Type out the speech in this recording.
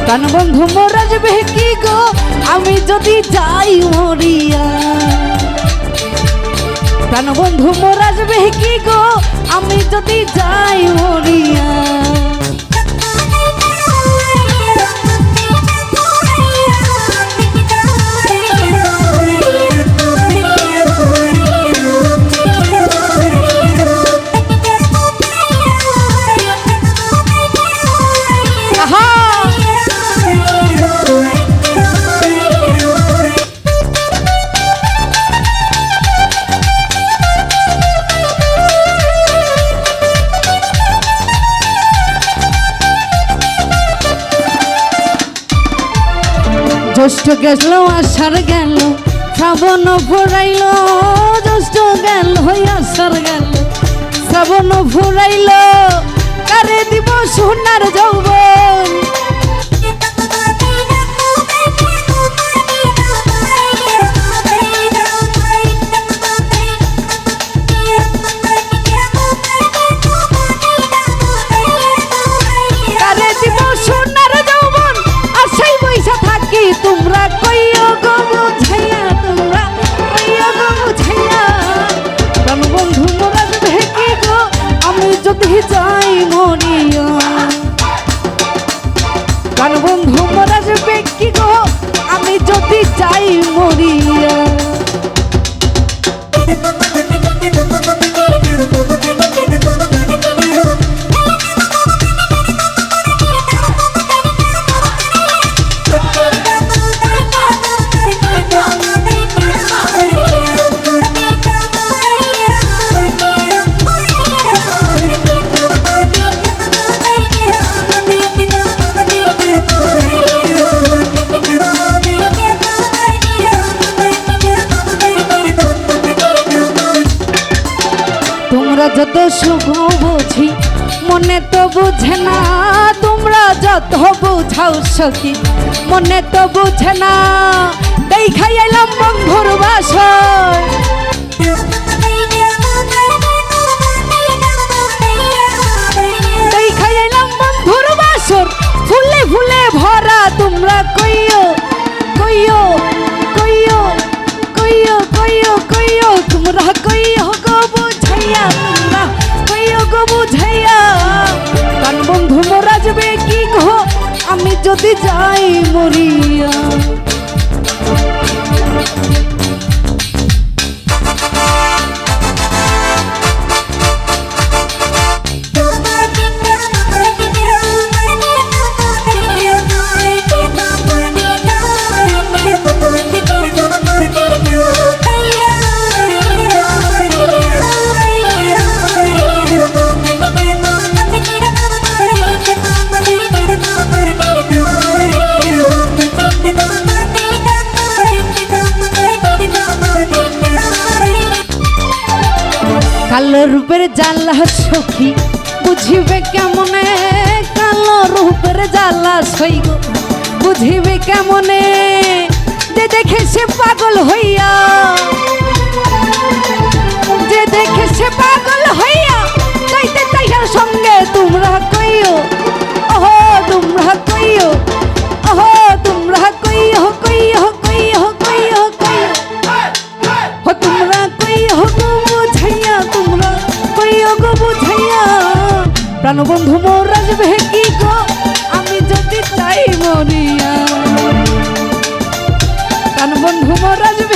প্রাণবন্ধু মোর আসবে কি গো আমি যদি যাই মরিয়া। প্রাণবন্ধু মোর আসবে কি গো আমি যদি যাই মরিয়া। জ্যৈষ্ঠ গেল আষাঢ় গেল শ্রাবণ ফুরাইল। জ্যৈষ্ঠ গেল আষাঢ় গেল শ্রাবণ ফুরাইল। কারে দিব সোনার যৌবন তোমরা কইও গো বুঝাইয়া। তোমরা কইও গো বুঝাইয়া। প্রাণবন্ধু মোর আসবে কি গো আমি যদি যাই মরিয়া। প্রাণবন্ধু মোর আসবে কি গো আমি যদি যাই মরিয়া। তোমরা যত সুখ বুঝি মনে তো বুঝে না। তোমরা যত বুঝাও সখী মনে তো বুঝে না। দেখাই এলাম বন্ধুর বাসর দেখাই এলাম বন্ধুর বাসর ফুলে ফুলে ভরা। তোমরা কইও কইও কইও কইও কইও কইও তোমরা কইও গো বুঝাইয়া। তোমরা কইও গো বুঝাইয়া। প্রাণবন্ধু মোর আসবে কি গো আমি যদি যাই মরিয়া। কালো রূপের জ্বালা সখী বুঝিবে কেমনে। কালো রূপের জ্বালা সই গো বুঝিবে কেমনে। যে দেখে সে পাগল হইয়া। যে দেখে সে পাগল হইয়া যাইতে চাইয়ার সঙ্গে। তোমরা কইও ওহো তোমরা কইও ওহো তোমরা কইও কইও কইও কইও কইও হো তোমরা কইও গো বুঝাইয়া। তোমরা কইও গো বুঝাইয়া। প্রাণবন্ধু মোর আসবে কি গো আমি যদি চাই মরিয়া। প্রাণবন্ধু মোর আসবে